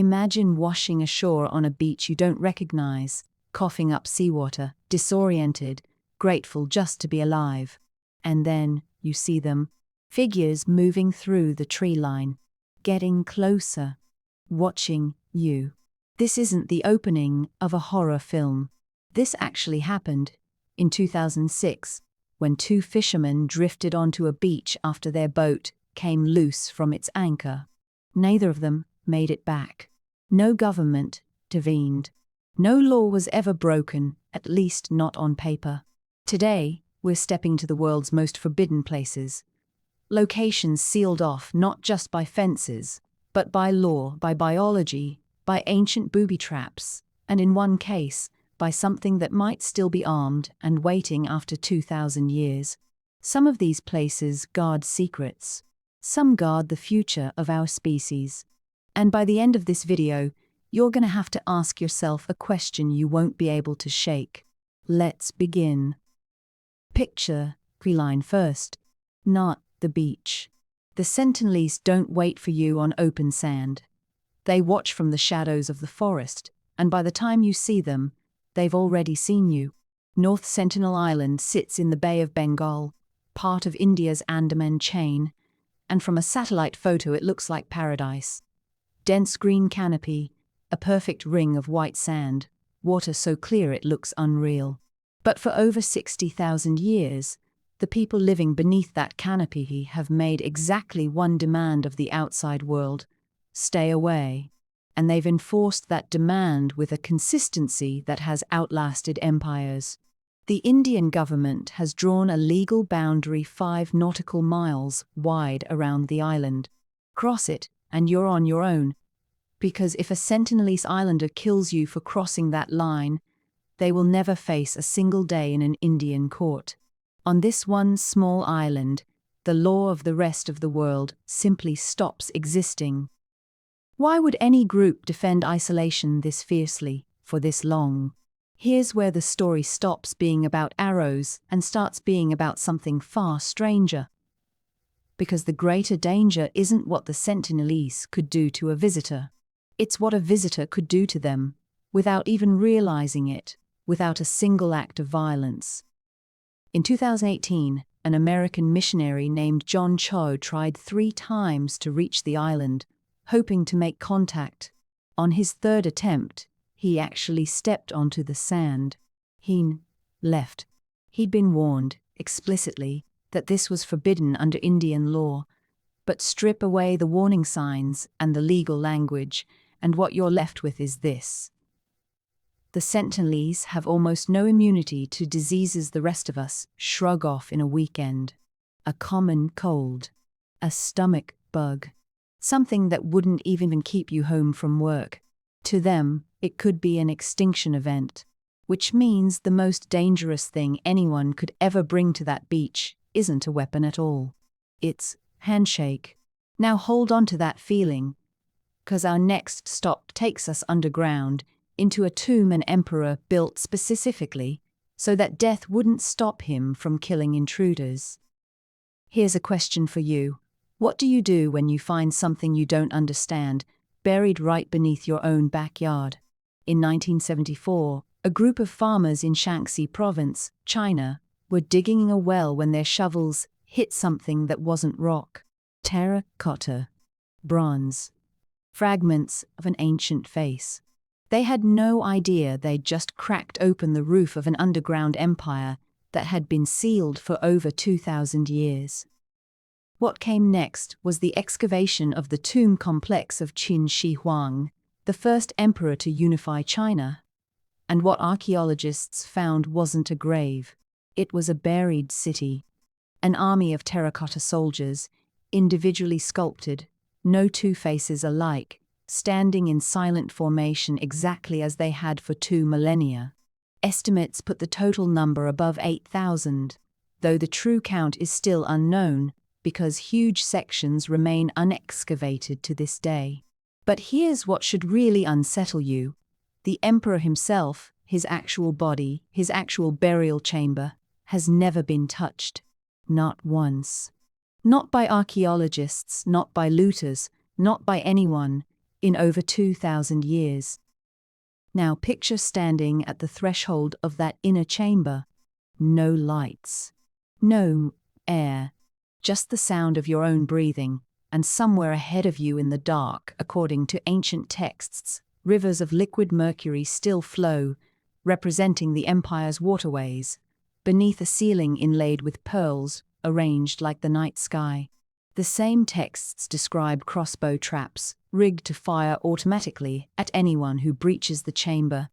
Imagine washing ashore on a beach you don't recognize, coughing up seawater, disoriented, grateful just to be alive. And then, you see them, figures moving through the tree line, getting closer, watching you. This isn't the opening of a horror film. This actually happened in 2006, when two fishermen drifted onto a beach after their boat came loose from its anchor. Neither of them made it back. No government intervened. No law was ever broken, at least not on paper. Today, we're stepping to the world's most forbidden places. Locations sealed off not just by fences, but by law, by biology, by ancient booby traps, and in one case, by something that might still be armed and waiting after 2,000 years. Some of these places guard secrets. Some guard the future of our species. And by the end of this video, you're going to have to ask yourself a question you won't be able to shake. Let's begin. Picture the line first, not the beach. The Sentinelese don't wait for you on open sand. They watch from the shadows of the forest, and by the time you see them, they've already seen you. North Sentinel Island sits in the Bay of Bengal, part of India's Andaman chain, and from a satellite photo it looks like paradise. Dense green canopy, a perfect ring of white sand, water so clear it looks unreal. But for over 60,000 years, the people living beneath that canopy have made exactly one demand of the outside world: stay away. And they've enforced that demand with a consistency that has outlasted empires. The Indian government has drawn a legal boundary 5 nautical miles wide around the island. Cross it, and you're on your own. Because if a Sentinelese islander kills you for crossing that line, they will never face a single day in an Indian court. On this one small island, the law of the rest of the world simply stops existing. Why would any group defend isolation this fiercely, for this long? Here's where the story stops being about arrows and starts being about something far stranger. Because the greater danger isn't what the Sentinelese could do to a visitor. It's what a visitor could do to them, without even realizing it, without a single act of violence. In 2018, an American missionary named John Cho tried 3 times to reach the island, hoping to make contact. On his 3rd attempt, he actually stepped onto the sand. He left. He'd been warned, explicitly, that this was forbidden under Indian law. But strip away the warning signs and the legal language, and what you're left with is this. The Sentinelese have almost no immunity to diseases the rest of us shrug off in a weekend. A common cold. A stomach bug. Something that wouldn't even keep you home from work. To them, it could be an extinction event. Which means the most dangerous thing anyone could ever bring to that beach isn't a weapon at all. It's handshake. Now hold on to that feeling, because our next stop takes us underground, into a tomb an emperor built specifically so that death wouldn't stop him from killing intruders. Here's a question for you. What do you do when you find something you don't understand, buried right beneath your own backyard? In 1974, a group of farmers in Shaanxi province, China, were digging a well when their shovels hit something that wasn't rock. Terracotta. Bronze. Fragments of an ancient face. They had no idea they'd just cracked open the roof of an underground empire that had been sealed for over 2,000 years. What came next was the excavation of the tomb complex of Qin Shi Huang, the first emperor to unify China. And what archaeologists found wasn't a grave. It was a buried city. An army of terracotta soldiers, individually sculpted, no 2 faces alike, standing in silent formation exactly as they had for 2 millennia. Estimates put the total number above 8,000, though the true count is still unknown, because huge sections remain unexcavated to this day. But here's what should really unsettle you. The emperor himself, his actual body, his actual burial chamber, has never been touched. Not once. Not by archaeologists, not by looters, not by anyone. in over 2,000 years. Now picture standing at the threshold of that inner chamber. No lights, no air, just the sound of your own breathing, and somewhere ahead of you in the dark, according to ancient texts, rivers of liquid mercury still flow, representing the empire's waterways, beneath a ceiling inlaid with pearls, arranged like the night sky. The same texts describe crossbow traps, rigged to fire automatically at anyone who breaches the chamber,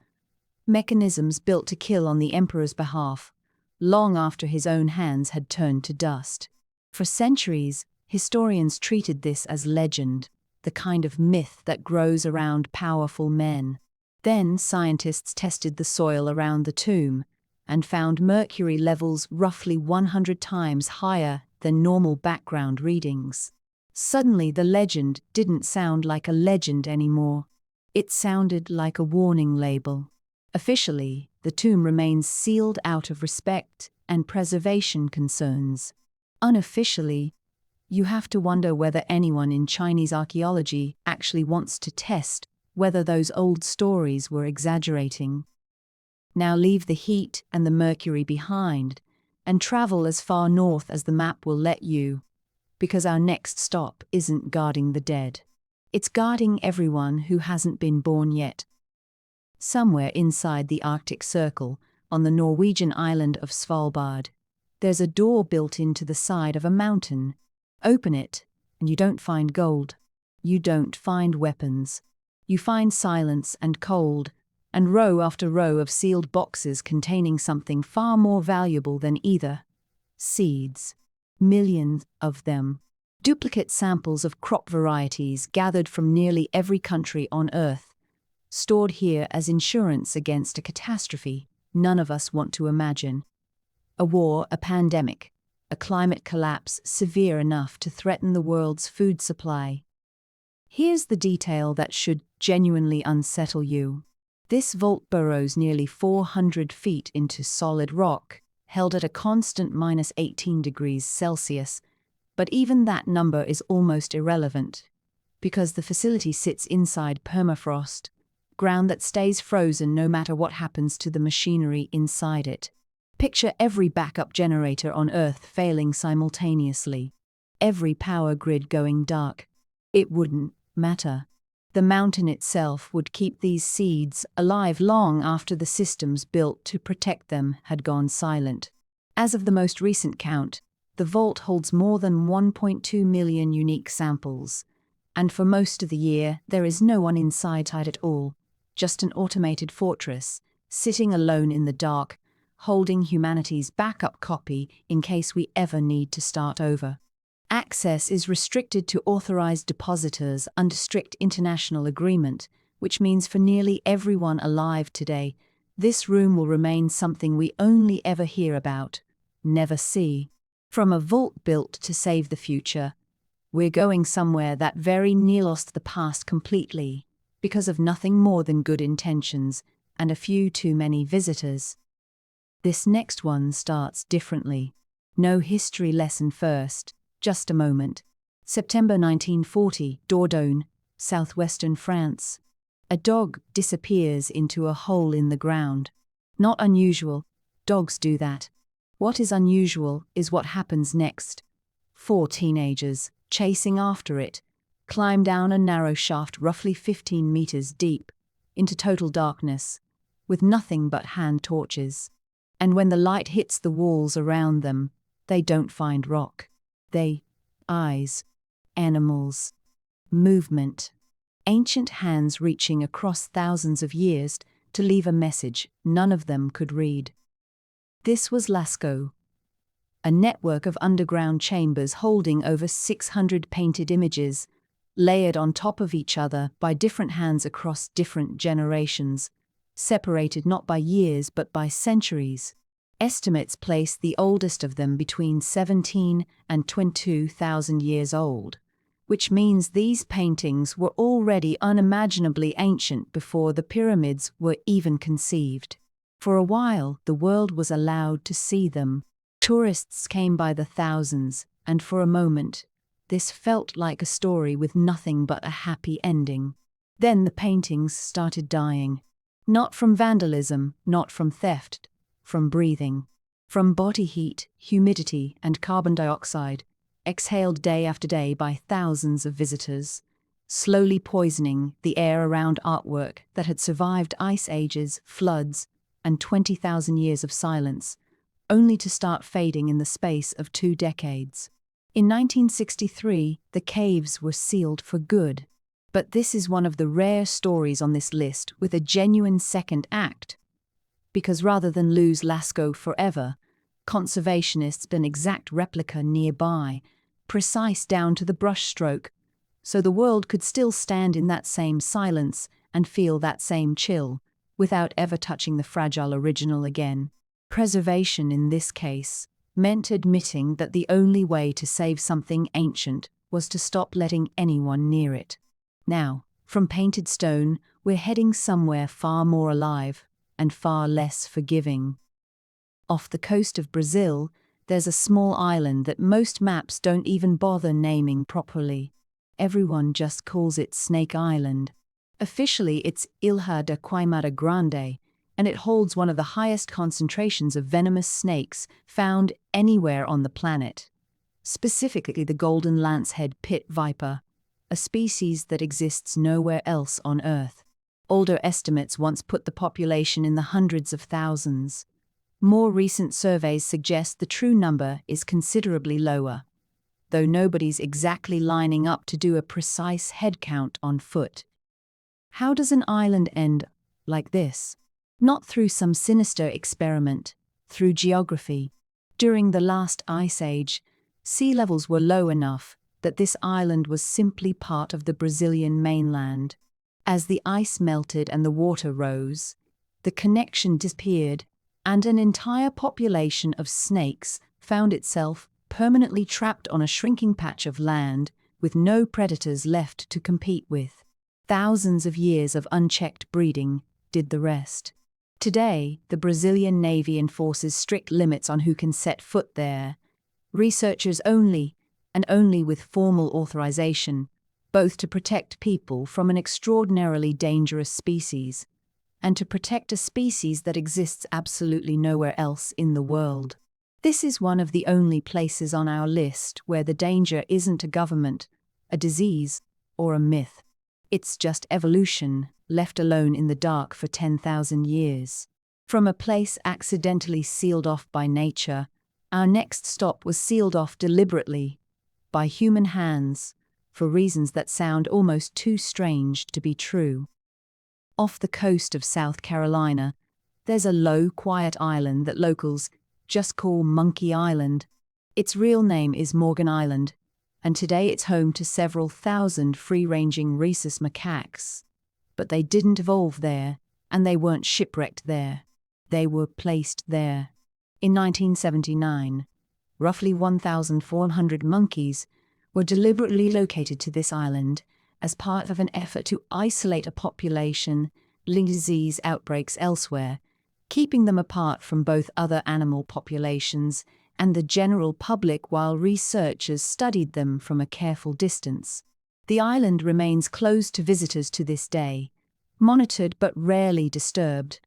mechanisms built to kill on the emperor's behalf, long after his own hands had turned to dust. For centuries, historians treated this as legend, the kind of myth that grows around powerful men. Then scientists tested the soil around the tomb and found mercury levels roughly 100 times higher than normal background readings. Suddenly the legend didn't sound like a legend anymore. It sounded like a warning label. Officially, the tomb remains sealed out of respect and preservation concerns. Unofficially, you have to wonder whether anyone in Chinese archaeology actually wants to test whether those old stories were exaggerating. Now leave the heat and the mercury behind and travel as far north as the map will let you, because our next stop isn't guarding the dead. It's guarding everyone who hasn't been born yet. Somewhere inside the Arctic Circle, on the Norwegian island of Svalbard, there's a door built into the side of a mountain. Open it, and you don't find gold. You don't find weapons. You find silence and cold, and row after row of sealed boxes containing something far more valuable than either. Seeds. Millions of them. Duplicate samples of crop varieties gathered from nearly every country on Earth, stored here as insurance against a catastrophe none of us want to imagine. A war, a pandemic, a climate collapse severe enough to threaten the world's food supply. Here's the detail that should genuinely unsettle you. This vault burrows nearly 400 feet into solid rock, held at a constant -18 degrees Celsius, but even that number is almost irrelevant, because the facility sits inside permafrost, ground that stays frozen no matter what happens to the machinery inside it. Picture every backup generator on Earth failing simultaneously, every power grid going dark. It wouldn't matter. The mountain itself would keep these seeds alive long after the systems built to protect them had gone silent. As of the most recent count, the vault holds more than 1.2 million unique samples, and for most of the year there is no one inside at all, just an automated fortress, sitting alone in the dark, holding humanity's backup copy in case we ever need to start over. Access is restricted to authorized depositors under strict international agreement, which means for nearly everyone alive today, this room will remain something we only ever hear about, never see. From a vault built to save the future, we're going somewhere that very near lost the past completely, because of nothing more than good intentions and a few too many visitors. This next one starts differently. No history lesson first. Just a moment. September 1940, Dordogne, southwestern France. A dog disappears into a hole in the ground. Not unusual. Dogs do that. What is unusual is what happens next. 4 teenagers, chasing after it, climb down a narrow shaft roughly 15 meters deep, into total darkness, with nothing but hand torches. And when the light hits the walls around them, they don't find rock. Eyes, animals, movement, ancient hands reaching across thousands of years to leave a message none of them could read. This was Lascaux, a network of underground chambers holding over 600 painted images, layered on top of each other by different hands across different generations, separated not by years but by centuries. Estimates place the oldest of them between 17 and 22,000 years old, which means these paintings were already unimaginably ancient before the pyramids were even conceived. For a while, the world was allowed to see them. Tourists came by the thousands, and for a moment, this felt like a story with nothing but a happy ending. Then the paintings started dying. Not from vandalism, not from theft, from breathing. From body heat, humidity, and carbon dioxide, exhaled day after day by thousands of visitors, slowly poisoning the air around artwork that had survived ice ages, floods, and 20,000 years of silence, only to start fading in the space of 2 decades. In 1963, the caves were sealed for good. But this is one of the rare stories on this list with a genuine second act. Because rather than lose Lascaux forever, conservationists built an exact replica nearby, precise down to the brushstroke, so the world could still stand in that same silence and feel that same chill, without ever touching the fragile original again. Preservation in this case meant admitting that the only way to save something ancient was to stop letting anyone near it. Now, from painted stone, we're heading somewhere far more alive and far less forgiving. Off the coast of Brazil, there's a small island that most maps don't even bother naming properly. Everyone just calls it Snake Island. Officially, it's Ilha da Queimada Grande, and it holds one of the highest concentrations of venomous snakes found anywhere on the planet. Specifically the golden lancehead pit viper, a species that exists nowhere else on Earth. Older estimates once put the population in the hundreds of thousands. More recent surveys suggest the true number is considerably lower, though nobody's exactly lining up to do a precise head count on foot. How does an island end like this? Not through some sinister experiment, through geography. During the last ice age, sea levels were low enough that this island was simply part of the Brazilian mainland. As the ice melted and the water rose, the connection disappeared, and an entire population of snakes found itself permanently trapped on a shrinking patch of land with no predators left to compete with. Thousands of years of unchecked breeding did the rest. Today, the Brazilian Navy enforces strict limits on who can set foot there. Researchers only, and only with formal authorization, both to protect people from an extraordinarily dangerous species, and to protect a species that exists absolutely nowhere else in the world. This is one of the only places on our list where the danger isn't a government, a disease, or a myth. It's just evolution, left alone in the dark for 10,000 years. From a place accidentally sealed off by nature, our next stop was sealed off deliberately, by human hands, for reasons that sound almost too strange to be true. Off the coast of South Carolina, there's a low, quiet island that locals just call Monkey Island. Its real name is Morgan Island, and today it's home to several thousand free-ranging rhesus macaques. But they didn't evolve there, and they weren't shipwrecked there. They were placed there. In 1979, roughly 1,400 monkeys were deliberately located to this island as part of an effort to isolate a population linked to disease outbreaks elsewhere, keeping them apart from both other animal populations and the general public while researchers studied them from a careful distance. The island remains closed to visitors to this day, monitored but rarely disturbed.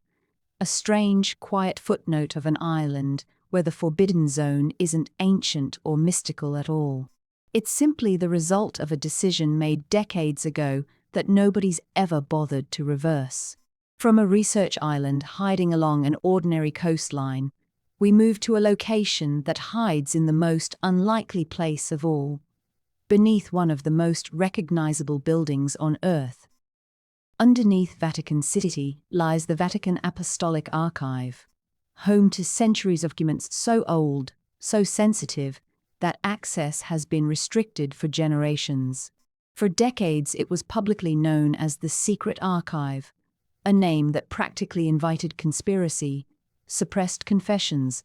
A strange, quiet footnote of an island where the forbidden zone isn't ancient or mystical at all. It's simply the result of a decision made decades ago that nobody's ever bothered to reverse. From a research island hiding along an ordinary coastline, we move to a location that hides in the most unlikely place of all, beneath one of the most recognizable buildings on Earth. Underneath Vatican City lies the Vatican Apostolic Archive, home to centuries of documents so old, so sensitive, that access has been restricted for generations. For decades it was publicly known as the Secret Archive, a name that practically invited conspiracy, suppressed confessions,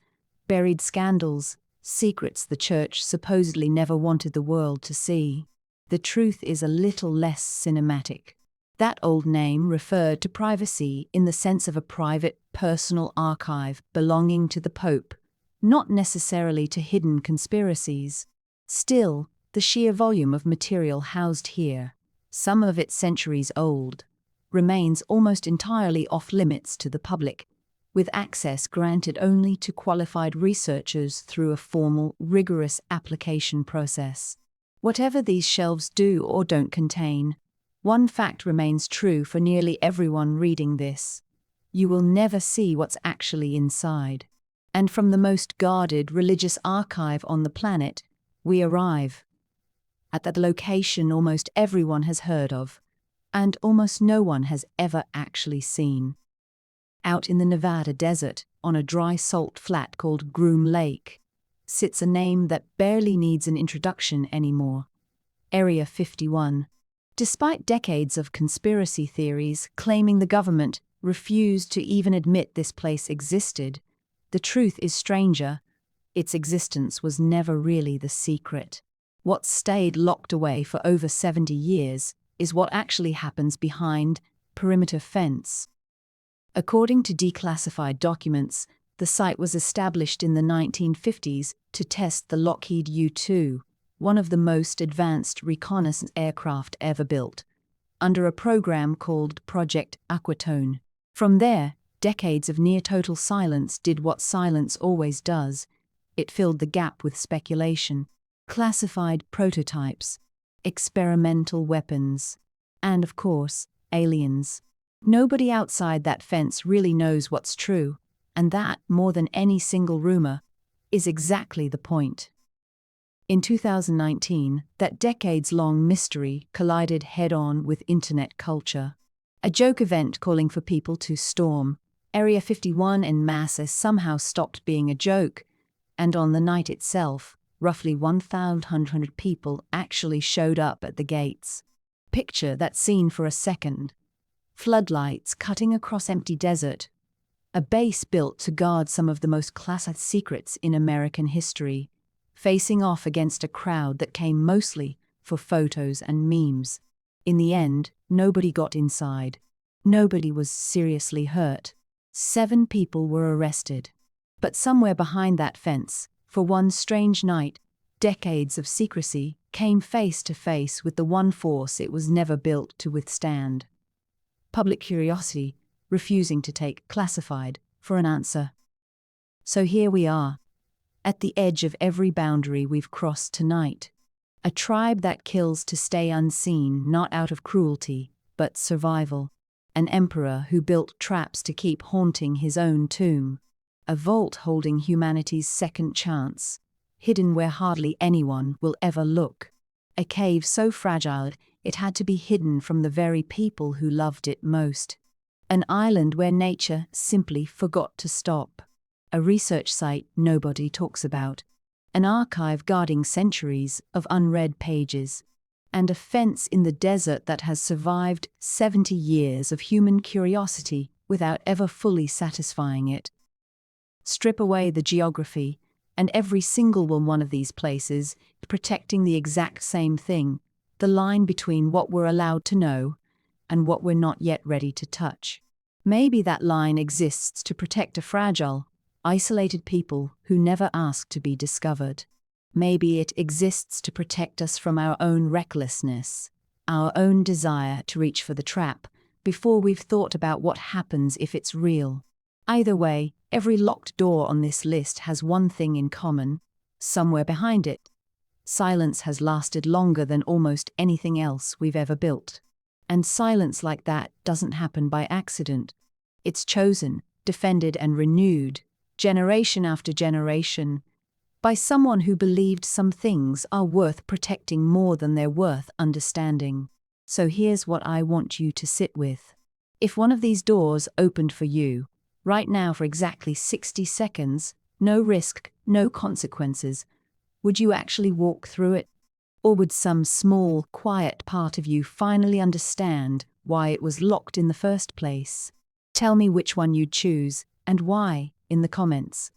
buried scandals, secrets the Church supposedly never wanted the world to see. The truth is a little less cinematic. That old name referred to privacy in the sense of a private, personal archive belonging to the Pope, not necessarily to hidden conspiracies. Still, the sheer volume of material housed here, some of it centuries old, remains almost entirely off-limits to the public, with access granted only to qualified researchers through a formal, rigorous application process. Whatever these shelves do or don't contain, one fact remains true for nearly everyone reading this: you will never see what's actually inside. And from the most guarded religious archive on the planet, we arrive at that location almost everyone has heard of, and almost no one has ever actually seen. Out in the Nevada desert, on a dry salt flat called Groom Lake, sits a name that barely needs an introduction anymore: Area 51. Despite decades of conspiracy theories claiming the government refused to even admit this place existed, the truth is stranger. Its existence was never really the secret. What stayed locked away for over 70 years is what actually happens behind perimeter fence. According to declassified documents, the site was established in the 1950s to test the Lockheed U-2, one of the most advanced reconnaissance aircraft ever built, under a program called Project Aquatone. From there, decades of near-total silence did what silence always does. It filled the gap with speculation, classified prototypes, experimental weapons, and, of course, aliens. Nobody outside that fence really knows what's true, and that, more than any single rumor, is exactly the point. In 2019, that decades-long mystery collided head-on with internet culture. A joke event calling for people to storm Area 51 en masse has somehow stopped being a joke, and on the night itself, roughly 1,100 people actually showed up at the gates. Picture that scene for a second. Floodlights cutting across empty desert, a base built to guard some of the most classified secrets in American history, facing off against a crowd that came mostly for photos and memes. In the end, nobody got inside. Nobody was seriously hurt. 7 people were arrested. But somewhere behind that fence, for one strange night, decades of secrecy came face to face with the one force it was never built to withstand: public curiosity, refusing to take classified for an answer. So here we are, at the edge of every boundary we've crossed tonight. A tribe that kills to stay unseen, not out of cruelty, but survival. An emperor who built traps to keep haunting his own tomb. A vault holding humanity's second chance, hidden where hardly anyone will ever look. A cave so fragile it had to be hidden from the very people who loved it most. An island where nature simply forgot to stop. A research site nobody talks about. An archive guarding centuries of unread pages. And a fence in the desert that has survived 70 years of human curiosity without ever fully satisfying it. Strip away the geography, and every single one of these places protecting the exact same thing: the line between what we're allowed to know and what we're not yet ready to touch. Maybe that line exists to protect a fragile, isolated people who never asked to be discovered. Maybe it exists to protect us from our own recklessness, our own desire to reach for the trap before we've thought about what happens if it's real. Either way, every locked door on this list has one thing in common: somewhere behind it, silence has lasted longer than almost anything else we've ever built. And silence like that doesn't happen by accident. It's chosen, defended, and renewed, generation after generation, by someone who believed some things are worth protecting more than they're worth understanding. So here's what I want you to sit with. If one of these doors opened for you, right now for exactly 60 seconds, no risk, no consequences, would you actually walk through it? Or would some small, quiet part of you finally understand why it was locked in the first place? Tell me which one you'd choose, and why, in the comments.